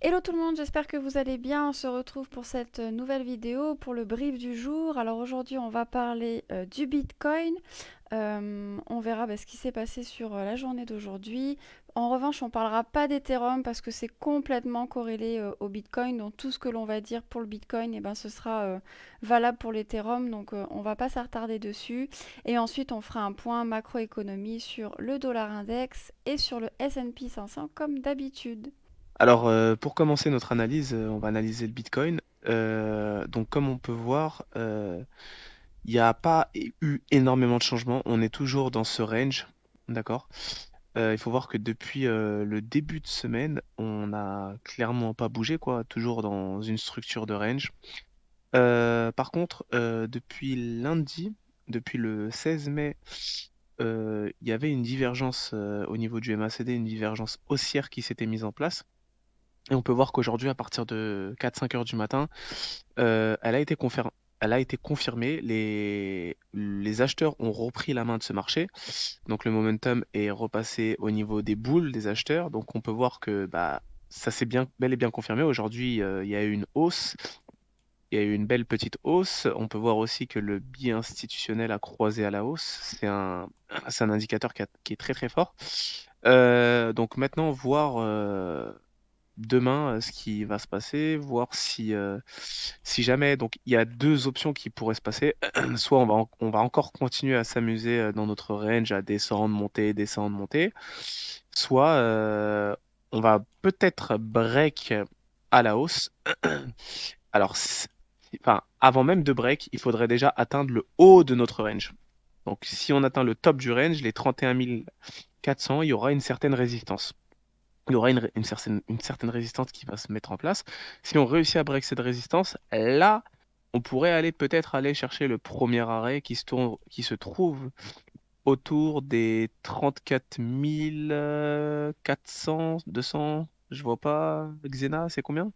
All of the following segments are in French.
Hello tout le monde, j'espère que vous allez bien. On se retrouve pour cette nouvelle vidéo, pour le brief du jour. Alors aujourd'hui, on va parler du Bitcoin. On verra ce qui s'est passé sur la journée d'aujourd'hui. En revanche, on ne parlera pas d'Ethereum parce que c'est complètement corrélé au Bitcoin. Donc tout ce que l'on va dire pour le Bitcoin, ce sera valable pour l'Ethereum. Donc on ne va pas s'attarder dessus. Et ensuite, on fera un point macroéconomie sur le dollar index et sur le S&P 500 comme d'habitude. Alors, pour commencer notre analyse, on va analyser le Bitcoin. Donc, comme on peut voir, il n'y a pas eu énormément de changements. On est toujours dans ce range, d'accord? Il faut voir que depuis le début de semaine, on n'a clairement pas bougé, quoi. Toujours dans une structure de range. Par contre, depuis lundi, depuis le 16 mai, il y avait une divergence au niveau du MACD, une divergence haussière qui s'était mise en place. Et on peut voir qu'aujourd'hui, à partir de 4-5 heures du matin, elle a été confirmée. Les acheteurs ont repris la main de ce marché. Donc le momentum est repassé au niveau des boules des acheteurs. Donc on peut voir que bah, ça s'est bien, bel et bien confirmé. Aujourd'hui, il y a eu une hausse. Il y a eu une belle petite hausse. On peut voir aussi que le biais institutionnel a croisé à la hausse. C'est un indicateur qui est très très fort. Donc maintenant, voir demain ce qui va se passer, voir si jamais, donc il y a deux options qui pourraient se passer. Soit on va encore continuer à s'amuser dans notre range, à descendre, monter. Soit on va peut-être break à la hausse. Alors, enfin, avant même de break, il faudrait déjà atteindre le haut de notre range. Donc, si on atteint le top du range, les 31 400, il y aura une certaine résistance. Il y aura une certaine résistance qui va se mettre en place. Si on réussit à break cette résistance, là, on pourrait aller peut-être aller chercher le premier arrêt qui se trouve autour des 34 400, 200. Je vois pas. Xena, c'est combien?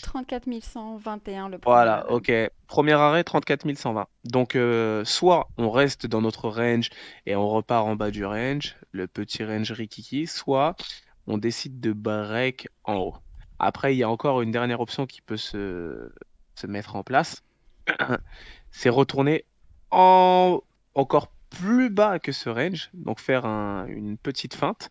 34 121 le premier Voilà, arrêt. ok. Premier arrêt, 34 120. Donc, soit on reste dans notre range et on repart en bas du range, le petit range Rikiki, soit on décide de break en haut. Après, il y a encore une dernière option qui peut se mettre en place. C'est retourner en, encore plus bas que ce range, donc faire une petite feinte,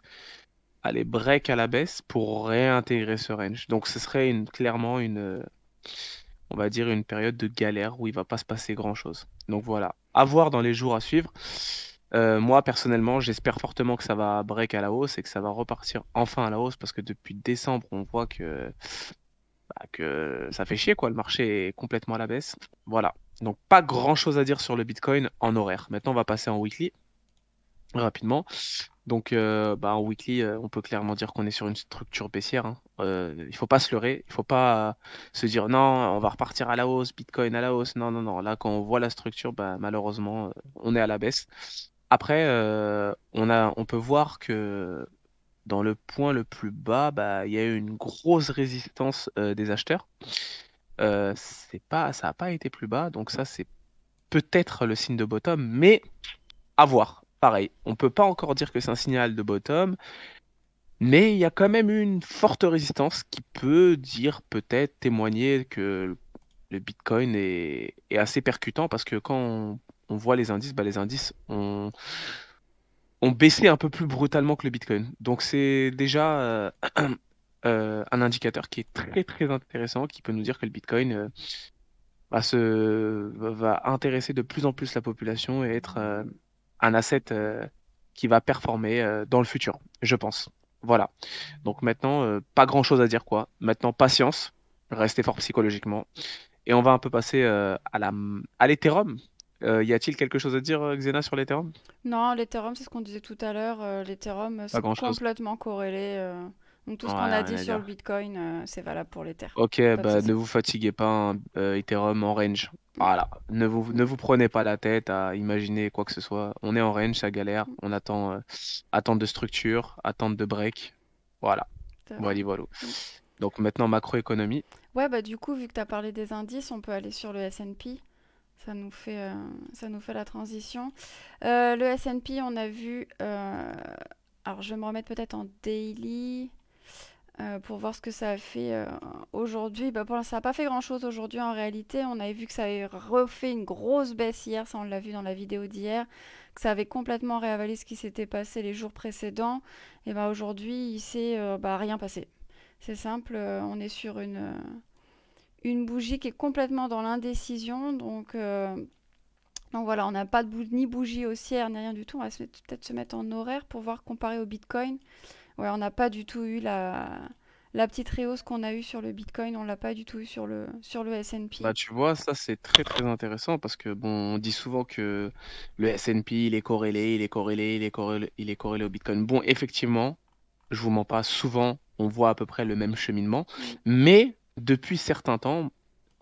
aller break à la baisse pour réintégrer ce range. Donc, ce serait clairement on va dire, une période de galère où il va pas se passer grand-chose. Donc voilà, à voir dans les jours à suivre. Moi, personnellement, j'espère fortement que ça va break à la hausse et que ça va repartir enfin à la hausse parce que depuis décembre, on voit que ça fait chier, quoi. Le marché est complètement à la baisse. Voilà. Donc pas grand-chose à dire sur le Bitcoin en horaire. Maintenant, on va passer en weekly rapidement. Donc, bah, en weekly, on peut clairement dire qu'on est sur une structure baissière, hein. Il faut pas se leurrer, il faut pas se dire non, on va repartir à la hausse, Bitcoin à la hausse. Non, non, non. Là, quand on voit la structure, bah, malheureusement, on est à la baisse. Après, on peut voir que dans le point le plus bas, bah, il y a eu une grosse résistance des acheteurs. Ça n'a pas été plus bas, donc ça, c'est peut-être le signe de bottom, mais à voir. Pareil, on peut pas encore dire que c'est un signal de bottom. Mais il y a quand même une forte résistance qui peut dire, peut-être témoigner que le Bitcoin est assez percutant parce que quand on voit les indices, bah, les indices ont baissé un peu plus brutalement que le Bitcoin. Donc c'est déjà un indicateur qui est très très intéressant, qui peut nous dire que le Bitcoin va intéresser de plus en plus la population et être un asset qui va performer dans le futur, je pense. Voilà. Donc maintenant, pas grand-chose à dire quoi. Maintenant, patience, restez fort psychologiquement. Et on va un peu passer à l'Ethereum. Y a-t-il quelque chose à dire, Xena, sur l'Ethereum? Non, l'Ethereum, c'est ce qu'on disait tout à l'heure. L'Ethereum, Pas c'est grand-chose. complètement corrélé. Donc tout Ouais, ce qu'on a rien dit à sur le dire. Bitcoin, c'est valable pour l'Ether. Ok, Pas de bah ne souci. vous fatiguez pas, hein, Ethereum en range. Voilà, ne vous prenez pas la tête à imaginer quoi que ce soit. On est en range, ça galère. On attend attente de structure, attente de break. Voilà, Tout à fait. voilà, voilà. Donc maintenant macroéconomie. Ouais, bah du coup, vu que tu as parlé des indices, on peut aller sur le S&P. Ça nous fait la transition. Le S&P, on a vu... alors, je vais me remettre peut-être en daily. pour voir ce que ça a fait aujourd'hui. Bah, ça n'a pas fait grand-chose aujourd'hui en réalité. On avait vu que ça avait refait une grosse baisse hier, ça on l'a vu dans la vidéo d'hier, que ça avait complètement réavalé ce qui s'était passé les jours précédents. Et bah, aujourd'hui, il s'est rien passé. C'est simple, on est sur une bougie qui est complètement dans l'indécision. Donc voilà, on n'a pas ni bougie haussière ni rien du tout. On va peut-être se mettre en horaire pour voir comparé au Bitcoin. Ouais, on n'a pas du tout eu la petite réhausse qu'on a eue sur le Bitcoin, on l'a pas du tout eu sur le Bah, S&P. tu vois, ça c'est très très intéressant parce que bon, on dit souvent que le S&P il est corrélé, il est corrélé au Bitcoin. Bon, effectivement, je vous mens pas, souvent on voit à peu près le même cheminement, Mm, mais depuis certains temps,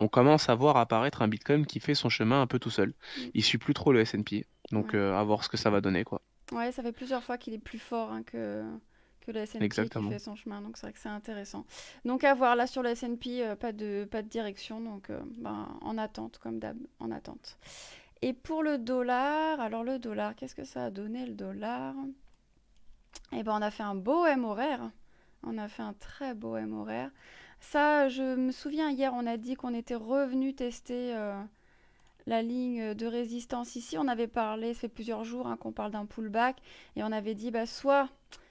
on commence à voir apparaître un Bitcoin qui fait son chemin un peu tout seul. mm, Il suit plus trop le S&P, donc ouais. à voir ce que ça va donner, quoi. Ouais, ça fait plusieurs fois qu'il est plus fort hein, que le S&P et qu'il fait Exactement. son chemin, donc c'est vrai que c'est intéressant. Donc à voir, là sur le S&P, pas de direction, donc en attente, comme d'hab, en attente. Et pour le dollar, alors le dollar, qu'est-ce que ça a donné le dollar? Eh ben on a fait un beau M horaire. On a fait un très beau M horaire. Ça, je me souviens, hier, on a dit qu'on était revenu tester la ligne de résistance ici. On avait parlé, ça fait plusieurs jours hein, qu'on parle d'un pullback, et on avait dit, bah, soit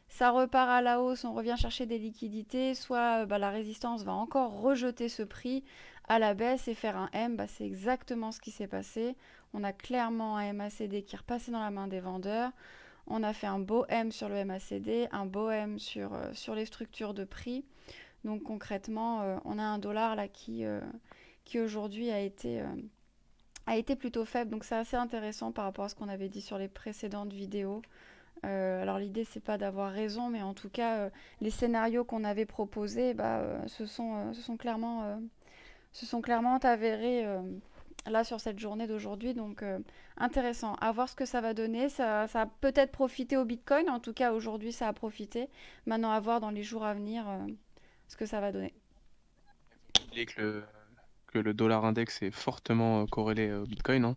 ça repart à la hausse, on revient chercher des liquidités, soit la résistance va encore rejeter ce prix à la baisse et faire un M. Bah, c'est exactement ce qui s'est passé. On a clairement un MACD qui est repassé dans la main des vendeurs. On a fait un beau M sur le MACD, un beau M sur les structures de prix. Donc concrètement, on a un dollar là qui aujourd'hui a été plutôt faible. Donc c'est assez intéressant par rapport à ce qu'on avait dit sur les précédentes vidéos. Alors l'idée c'est pas d'avoir raison, mais en tout cas les scénarios qu'on avait proposés se sont clairement avérés là sur cette journée d'aujourd'hui. Donc intéressant. À voir ce que ça va donner. Ça a peut-être profité au Bitcoin. En tout cas aujourd'hui ça a profité. Maintenant à voir dans les jours à venir ce que ça va donner. Oublier que le dollar index est fortement corrélé au Bitcoin, hein.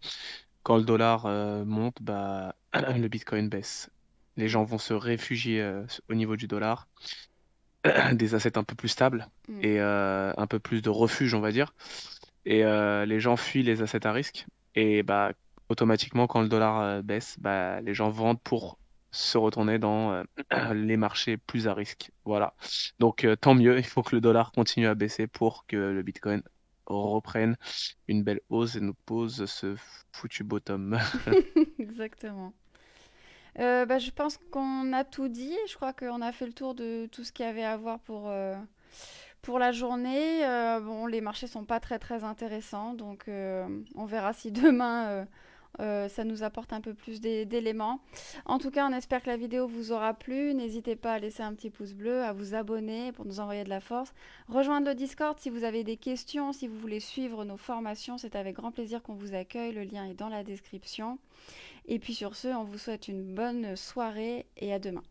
Quand le dollar monte, bah, le Bitcoin baisse. Les Mm, gens vont se réfugier au niveau du dollar, des assets un peu plus stables mm. et un peu plus de refuge, on va dire. Et les gens fuient les assets à risque. Et bah, automatiquement, quand le dollar baisse, bah, les gens vendent pour se retourner dans les marchés plus à risque. Voilà. Donc, tant mieux, il faut que le dollar continue à baisser pour que le Bitcoin reprenne une belle hausse et nous pose ce foutu bottom. Exactement. Je pense qu'on a tout dit. Je crois qu'on a fait le tour de tout ce qu'il y avait à voir pour la journée. Bon, les marchés sont pas très très intéressants, donc on verra si demain ça nous apporte un peu plus d'éléments. En tout cas, on espère que la vidéo vous aura plu. N'hésitez pas à laisser un petit pouce bleu, à vous abonner pour nous envoyer de la force. Rejoindre le Discord si vous avez des questions, si vous voulez suivre nos formations, c'est avec grand plaisir qu'on vous accueille. Le lien est dans la description. Et puis sur ce, on vous souhaite une bonne soirée et à demain.